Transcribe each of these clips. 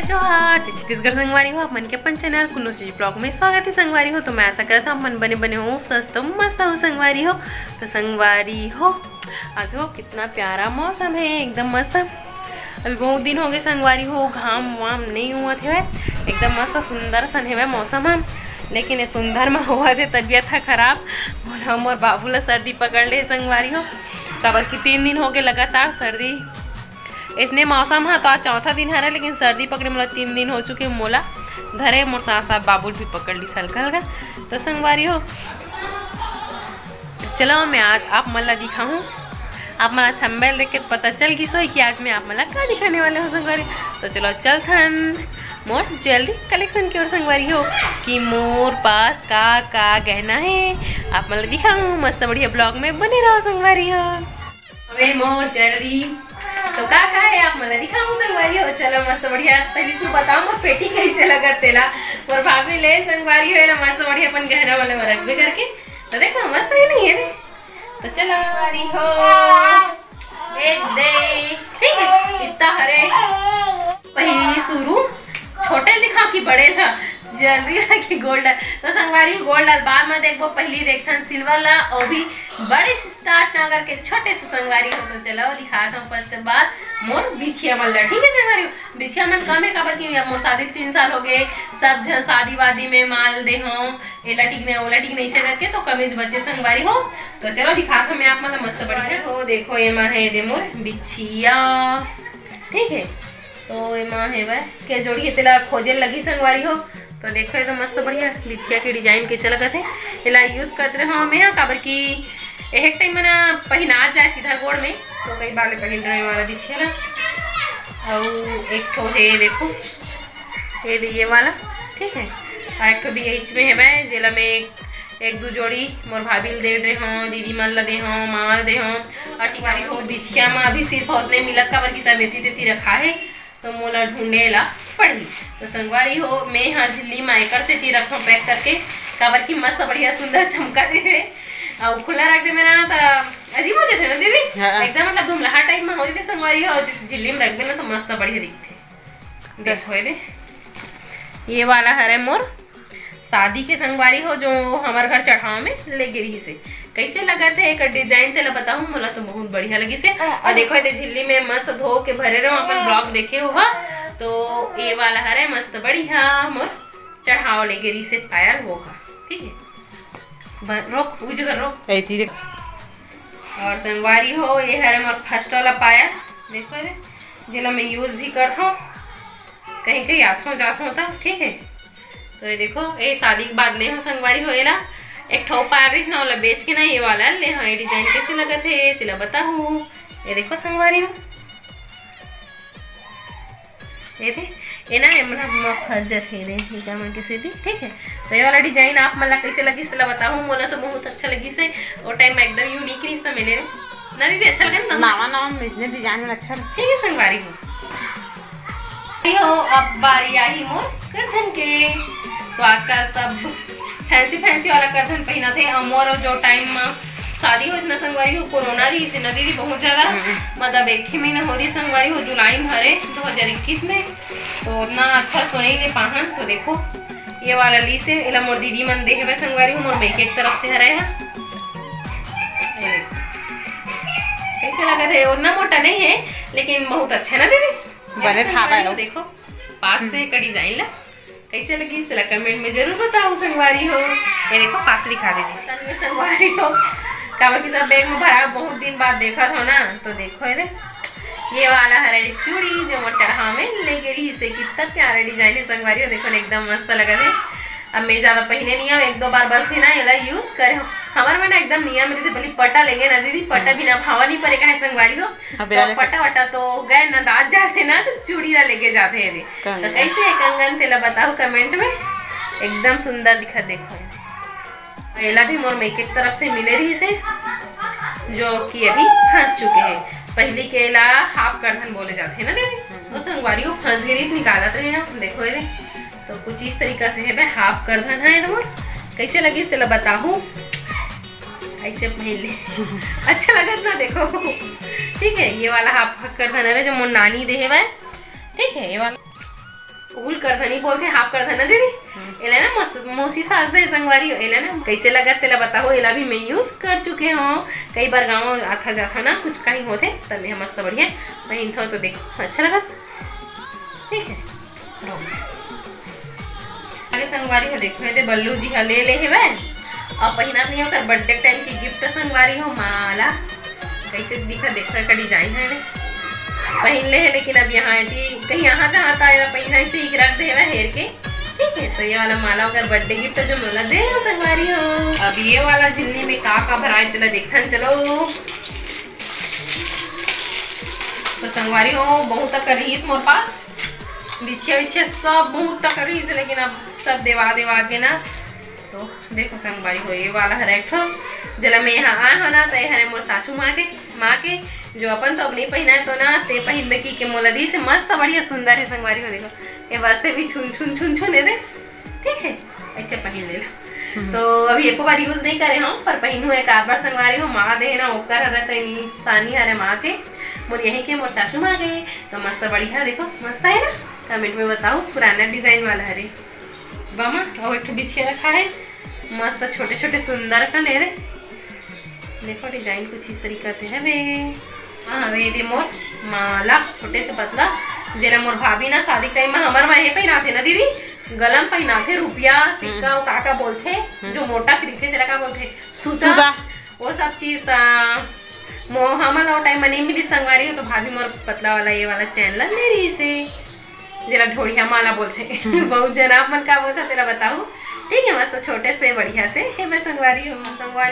जोहार छत्तीसगढ़ संगवारी हो मन के अपन चैनल कुल्लू से ब्लॉग में स्वागत है संगवारी हो। तो मैं आशा करता हूँ मन बने बने हो स्वस्थ मस्त हो संगवारी हो। तो संगवारी हो आज वो कितना प्यारा मौसम है, एकदम मस्त। अभी बहुत दिन हो गए संगवारी हो, घाम वाम नहीं हुआ थे, एकदम मस्त सुंदर सन है मौसम है। लेकिन ये सुंदर में हुआ थे तबीयत था खराब, हम और बाबू ला सर्दी पकड़ ले संगवारी हो। कबर की 3 दिन हो गए लगातार सर्दी, इसने मौसम है तो आज चौथा दिन है, लेकिन सर्दी पकड़े मोला 3 दिन हो चुके मोला धरे। मोर साथ साथ बाबुल भी पकड़ ली हल्का हल्का। तो संगवारी हो चलो मैं आज आप मला दिखाऊँ, आप मला थंबनेल देख के पता चल गई सो कि आज मैं आप मला क्या दिखाने वाले हो संगवारी। तो चलो चल थन मोर ज्वेलरी कलेक्शन की ओर संगवारी हो कि मोर पास का गहना है आप मला दिखाऊँ। मस्त बढ़िया ब्लॉग में बने रहो संगवारी हो। अबे मोर ज्वेलरी तो का है आप मला दिखाऊँ संगवारी हो। चलो मस्त बढ़िया पहले से बताओ मैं पेटी कैसे लगा तेला और भाभी ले संगवारी हो ना मस्त बढ़िया अपन गहना वाले में रख भी करके। तो देखो मस्त है नहीं है। तो चलो संगवारी हो एक दे ठीक है इतना हरे पहली शुरू छोटे दिखाओ कि बड़े था ज्वेलरी की गोल्ड। तो संगवारी गोल्ड बाद में देखो पहली देखथन सिल्वर ला और भी बड़े से स्टार्ट ना करके छोटे से संगवारी हो। तो चलो दिखाता हूँ फर्स्ट बार मोर बिछिया मन ला ठीक है संगवारी। बिछिया मन कम है काबर की मोर शादी 3 साल हो गए, सब जन शादी वादी में माल दे हो एला टिकने ओला टिकने ऐसे करके तो कमीज बचे संगवारी हो। तो चलो दिखाता हूँ मैं आप मतलब मस्त बढ़िया हो। देखो ये माँ है दे मोर बिछिया ठीक है। तो ये माँ है वह के जोड़ी है तेला खोजे लगी संगवारी हो। तो देखो तो मस्त बढ़िया बिछिया के डिजाइन कैसे लगा थे एला यूज करते रहे हमें यहाँ काबर की एक टाइम मैंने पहना जाए सीधा गोड़ में तो कई बार पहन रहे वाला बिछिया ला। और एक ठो है देखो ये वाला ठीक है, और एक ठो भी एच में है वह जेला में एक दो जोड़ी मोर भाभी दे रहे हों, दीदी मन ला दे हों, माँ दे हों। और टिकारी हो बिछिया में अभी सिर्फ उतने मिलत काबर की सब एती तेती रखा है तो मोला ढूंढे ला पड़ी। तो संगवारी हो मैं यहाँ झिल्ली में एकर से ती रखो पैक करके काबर की मस्त बढ़िया सुंदर चमका दे और खुला रख दे मेरा तो अजीब हो जाते ना दीदी एकदम मतलब धुमलहा टाइप में हो जाते संगवारी हो। जिस झिल्ली में रख देना तो मस्त बढ़िया दिखते। देखो ये वाला हरे मोर शादी के संगवारी हो जो हमारे घर चढ़ाव में ले गिरी से कैसे लगा थे एक डिजाइन तेला बताऊँ मोला तो बहुत बढ़िया लगी से। और देखो ये झिल्ली में मस्त धो के भरे रहो अपन ब्लॉग देखे हो। तो ये वाला हरे मस्त बढ़िया मोर चढ़ाव ले गिरी से पायल वो ठीक है रोक पूछ कर रोक। और संगवारी हो ये हरे मोर फर्स्ट वाला पायल देखो ये जिला मैं यूज भी करता हूँ कहीं कहीं आता हूँ जाता हूँ तब ठीक है। तो ये देखो ये शादी के बाद ले हो संगवारी हो एला एक ठो पारिश ना वाला बेच के ना ये वाला ले हाँ ये डिजाइन कैसे लगा थे तिला बताऊँ। ये देखो संगवारी हो ये थे ये ना मतलब फर्जत है रे मन के सीधी ठीक है। तो ये वाला डिजाइन आप मतलब कैसे लगी तिला बताऊँ मोला तो बहुत अच्छा लगी से वो टाइम में एकदम यूनिक रिश्ता मिले ना दीदी अच्छा लगा ना इसने डिजाइन अच्छा ठीक है संगवारी हो। अब बारी आई मोर करधन के। तो आजकल सब फैंसी वाला करधन पहना थे मोर जो टाइम शादी हो ना संगवारी हो कोरोना रही से नदी बहुत ज़्यादा मतलब 1 ही महीना हो रही संगवारी हो जुलाई में हरे 2021 में तो उतना अच्छा तो नहीं ले पाहन। तो देखो ये वाला ली से एला मोर दीदी मन दे है संगवारी हो मोर मेके एक तरफ से हरे है कैसे लगा थे उतना मोटा नहीं है लेकिन बहुत अच्छा ना दीदी बने था। देखो पास से का डिजाइन ला कैसे लगी इस तरह कमेंट में जरूर बताओ संगवारी हो। ये देखो पास दिखा दे संगवारी हो काबर की सब बैग में भरा बहुत दिन बाद देखा था ना। तो देखो ये वाला हरे चूड़ी जो मोर चढ़ा में ले गई से कितना प्यारा डिजाइन है संगवारी हो। देखो एकदम मस्त लगा थे। अब मैं ज्यादा पहने नहीं हूँ 1-2 बार बस ही ना एला यूज करे हमारे में ना एकदम नियम रहती पहले पटा लेंगे ना दीदी पटा भी ना भावा नहीं पड़ेगा है संगवारी हो। तो पटा वटा तो गए ना दाद जाते ना तो चूड़ी ला लेके जाते हैं। तो कैसे है कंगन तेला बताओ कमेंट में एकदम सुंदर दिखा। देखो एला भी मोर मेक एक तरफ से मिले रही से जो कि अभी फंस चुके हैं। पहले के एला हाफ करधन बोले जाते हैं ना दीदी तो संगवारी हो फंस गिरी निकाला तो यहाँ देखो ये तो कुछ इस तरीका से है भाई हाफ करधन है मोर कैसे लगी इस तेला बताऊँ ऐसे पहन ले अच्छा लगा ना देखो ठीक है। ये वाला हाफ करधन है जो मोर नानी दे है वह ठीक है। ये वाला फूल करधनी बोलते हाफ करधना दीदी। एला ना मौसी सास से संगवारी हो। एला ना कैसे लगा तेला बताओ। एला भी मैं यूज कर चुके हूँ कई बार, गाँव आता जाता ना कुछ कहीं होते तब मैं मस्त बढ़िया पहन था। तो देखो अच्छा लगा, ठीक है। आगे संगवारी हो देखो ये बल्लू जी ले है वह और पहिना नहीं हो कर बर्थडे टाइम की गिफ्ट संगवारी हो माला। कैसे दिखा देखो का डिजाइन है पहन ले है, लेकिन अब यहाँ कहीं यहाँ जहाँ था पहिना से ही रख दे हेर के, ठीक है। तो ये वाला माला अगर बर्थडे गिफ्ट जो मोला दे हो संगवारी हो। अब ये वाला झिल्ली में का भराए तेला देखा चलो। तो संगवारी हो बहुत तक रहीस मोर पास बिछिया बिछिया सब बहुत तक रहीस, लेकिन अब सब देवा के ना। तो देखो संगवारी हो ये वाला हर एक जला मैं यहाँ आए हो ना तो ये हरे मोर सासू माँ के जो अपन तो अब नहीं पहना है तो ना ते पहन बेकी के मोला दी से मस्त बढ़िया सुंदर है संगवारी हो। देखो ये वास्ते भी छुन दे, ठीक है। ऐसे पहन ले लो। तो अभी एको बार यूज नहीं करे हम पर पहनू एक आध बार संगवारी हो। माँ दे ना ओकर हर तो सानी हरे माँ के मोर यहीं के मोर सासू माँ के। तो मस्त बढ़िया देखो मस्त है ना। कमेंट में बताओ पुराना डिजाइन वाला हरे बामा और एक बिछे रखा है मस्त छोटे छोटे सुंदर का ले रहे। देखो डिजाइन कुछ इस तरीका से है वे। हाँ वे दे मोर माला छोटे से पतला जेला मोर भाभी ना शादी टाइम में हमार माँ पहना थे ना दीदी, गलम पहना थे रुपया सिक्का काका बोलते जो मोटा खरीदते तेरा का बोलते सूता वो सब चीज हमारा वो टाइम में नहीं मिली संगवारी हो। तो भाभी मोर पतला वाला ये वाला चैन ला ले रही से जरा ढोड़िया माला बोलते बहुत जना मन का बोलता तेरा बताओ, ठीक है। मस्त छोटे से बढ़िया से हे मैं संगवारी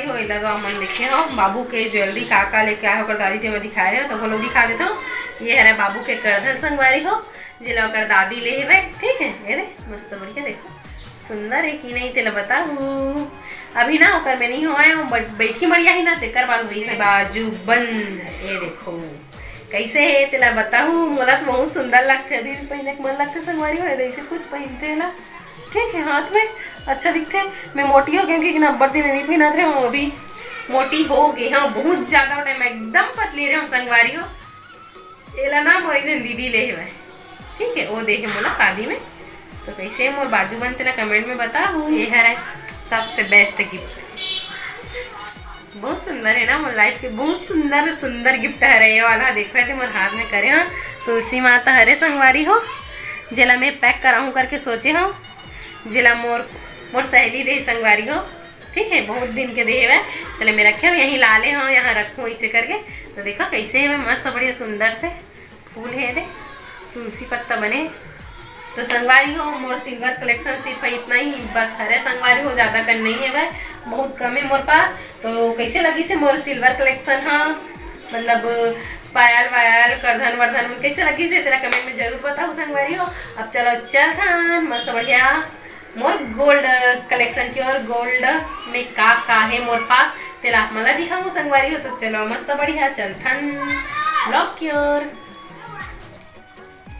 हो लगा मन लिखे हो। बाबू के ज्वेलरी काका लेके आए होकर दादी थे मैं दिखाए हो तो वो लोग दिखा देता हूँ। ये है बाबू के करधन संगवारी हो जिला कर दादी ले है, ठीक है। ये मस्त बढ़िया देखो सुंदर है कि नहीं तेला बताऊ। अभी ना होकर मैं नहीं हो आया हूँ बैठी बढ़िया ही ना तेकर बाद वही से बाजू बंद। ये देखो कैसे है तेला बताऊ। मोला तो बहुत सुंदर लगते अभी पहने मन लगते संगवारी हो ऐसे कुछ पहनते ला, ठीक है। हाथ में अच्छा दिखते है। मैं मोटी हो गई क्योंकि 90 दिन नहीं पहना थे हूँ अभी मोटी हो गई। हाँ बहुत ज्यादा टाइम एकदम पतली रहे हूँ संगवारी हो। एला ना मोरी जन दीदी ले है, ठीक है। वो देखे मोला शादी में। तो कैसे मोर बाजू बन तेरा कमेंट में बताओ। ये है सबसे बेस्ट गिफ्ट बहुत सुंदर है ना मोर लाइफ के बहुत सुंदर गिफ्ट है ये वाला। देखो थे मोर हाथ में करे हाँ तुलसी माता हरे संगवारी हो जिला मैं पैक कराऊँ करके सोचे हूँ। जिला मोर सहेली दे संगवारी हो, ठीक है। बहुत दिन के दे है चले मैं रखे यहीं लाले हो यहाँ रखूँ ऐसे करके। तो देखो कैसे है मस्त बढ़िया सुंदर से फूल है दे तुलसी पत्ता बने। तो संगवारी हो मोर सिल्वर कलेक्शन सिर्फ इतना ही बस हरे संगवारी हो ज़्यादा कर नहीं है वह बहुत कम है मोर पास। तो कैसे लगी से मोर सिल्वर कलेक्शन हाँ मतलब पायल वायल करधन वर्धन में कैसे लगी से तेरा कमेंट में जरूर बताओ संगवारी हो। अब चलो चल खान मस्त बढ़िया मोर गोल्ड कलेक्शन की और गोल्ड में का है मोर पास तेला मला दिखाऊँ संगवारी हो। तो चलो मस्त बढ़िया चल खान ब्लॉग की ओर।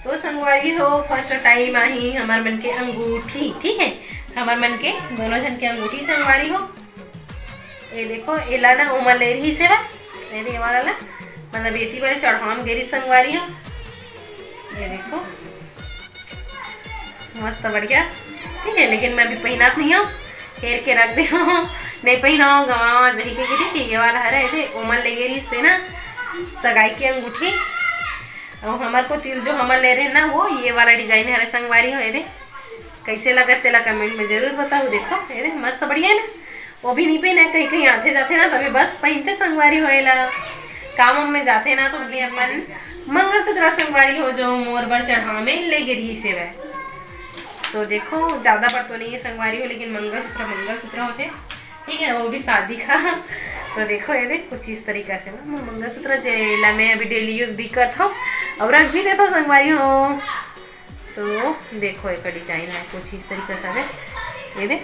तो संगवारी हो फर्स्ट टाइम आई हमार मन के अंगूठी, ठीक है। हमार मन के दोनों जन के अंगूठी संगवारी हो। ये देखो एला ना उमर ले रही से ये वाला ला मतलब बेटी वाले चढ़ाम गेरी संगवारी हो। ये देखो मस्त बढ़िया, ठीक है। लेकिन मैं अभी पहना नहीं हूँ फेर के रख दे नहीं पहना गवा जही के ठीक है। ये वाला हरा ऐसे उमर ले गेरी से ना सगाई की अंगूठी और हमारे को तिल जो हमारे ले रहे हैं ना वो ये वाला डिजाइन है संगवारी हो। ये कैसे लगा तेला कमेंट में जरूर बताओ। देखो ये मस्त बढ़िया है ना। वो भी नहीं पहना कहीं कहीं आते जाते ना तभी बस पहनते संगवारी होएला काम में जाते ना तो अपन मंगलसूत्र संगवारी हो जो मोर बर चढ़ा में ले गिरी से वह। तो देखो ज़्यादा पर तो नहीं है संगवारी हो लेकिन मंगलसूत्र होते, ठीक है। वो भी शादी का। तो देखो ये देख कुछ इस तरीका से ना मंगलसूत्र जेला मैं अभी डेली यूज भी करता हूँ और रख भी देता हूँ संगवारी हो। तो देखो एक डिजाइन है कुछ इस तरीके से है ये देख,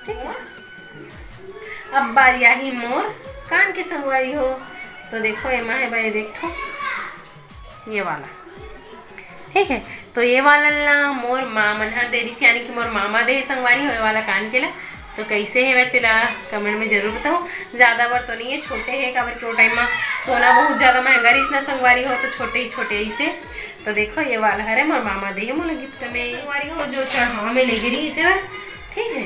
ठीक है। अब बारी आई मोर कान की संगवारी हो। तो देखो ये माँ है भाई देखो ये वाला, ठीक है। तो ये वाला ला मोर माँ मनहा दे रही यानी कि मोर मामा दे संगवारी हो ये वाला कान के ला। तो कैसे है वह तेरा कमेंट में जरूर बताओ। ज़्यादा बार तो नहीं है छोटे है काबर के वो टाइम में सोना बहुत ज़्यादा महंगा रही ना संगवारी हो तो छोटे ही से तो देखो ये वाला है मोर मामा दे मोला गिफ्ट में हमारी हो जो चढ़ावा में ले गिरी इसे, ठीक है।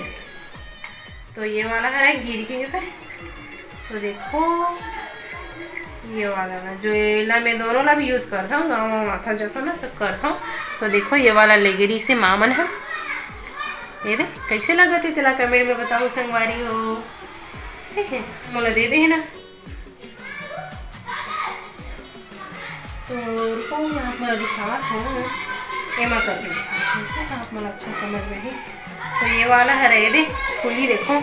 तो ये वाला है गिर के है, तो देखो ये वाला ना जो एला में दोनों ला भी यूज़ करता हूँ, गाँव माथा जैसा ना तो करता हूँ। तो देखो ये वाला ले गिरी से मामन है, ये दे कैसे लगा थे तेला कमेंट में बताओ संगवारी हो, ठीक है। मोला दे दे ना, तो रुको मैं आप मला दिखावा हूँ एमा करके दिखा आप मला अच्छा समझ में ही। तो ये वाला है ये दे खुली देखो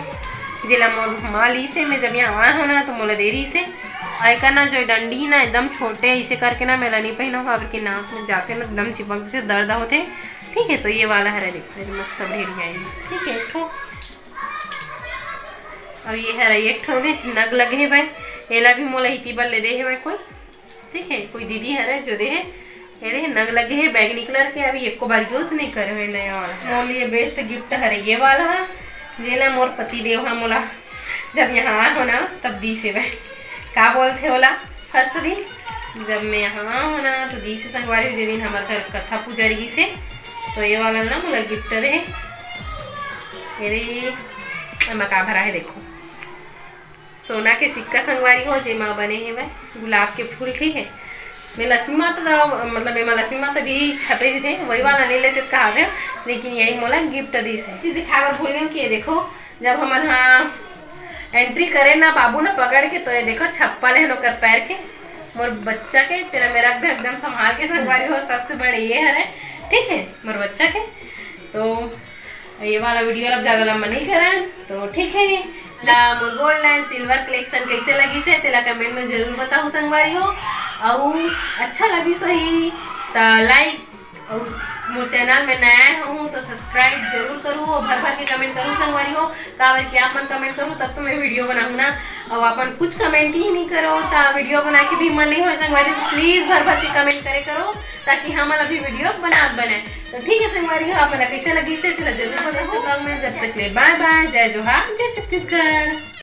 जिला माली से मैं जब यहाँ आया हूँ ना तो मोला दे रही से आई का ना जो डंडी ना एकदम छोटे इसे करके ना मेला नहीं पहना होगा, कि नाक में जाते ना एकदम चिपक से दर्द होते, ठीक है। तो ये वाला है देखो मस्त ढेर जाएंगे, ठीक है। एक ठो अब ये है एक ठो दे नग लगे है भाई, एला भी मोला हिती बल ले दे है भाई कोई, ठीक है। कोई दीदी है जो दे है ये नग लगे है बैगनी कलर के, अभी एक को बार यूज नहीं करे हुए नया वाला। मोल ये बेस्ट गिफ्ट है ये वाला है जेला मोर पति देव है मोला जब यहाँ आया हो ना तब दी से भाई का बोलते होला फर्स्ट दिन जब मैं यहाँ हो ना तो दी से संगवारी हो, दिन हमारे घर कथा पूजा रही से, तो ये वाला ना मोला गिफ्ट दे ये मका भरा है देखो सोना के सिक्का संगवारी हो जे माँ बने हैं भाई गुलाब के फूल, ठीक है। मैं लक्ष्मी माता मतलब मैं लक्ष्मी माता भी छपे थे वही वाला ले लेते कहा थे, लेकिन यही मोला गिफ्ट दी से चीज़ दिखाए भूल गए कि ये देखो जब हमारे यहाँ एंट्री करे ना बाबू ना पकड़ के, तो ये देखो छप्पल है नौकर पैर के मोर बच्चा के तेरा मेरा एकदम संभाल के संगवारी हो, सबसे बड़े ये है, ठीक है मोर बच्चा के। तो ये वाला वीडियो अब ज़्यादा लंबा नहीं करा, तो ठीक है मोर गोल्ड एंड सिल्वर कलेक्शन कैसे लगी से तेला कमेंट में जरूर बताओ संगवारी हो, और अच्छा लगी सही तो लाइक, और मोर चैनल में नया हूँ तो सब्सक्राइब जरूर करूँ और भर भर के कमेंट करूँ संगवारी हो, काबर कि आप मन कमेंट करूँ तब तो मैं वीडियो बनाऊँ ना, और अपन कुछ कमेंट ही नहीं करो तो वीडियो बना के भी मन नहीं हो संगवारी, तो प्लीज़ भर भर के कमेंट करे करो ताकि हमारा भी वीडियो बने। तो ठीक है संगवारी हो, आप कैसे लगी से जरूर बताओ। जब तक ले बाय बाय, जय जोहार, जय छत्तीसगढ़।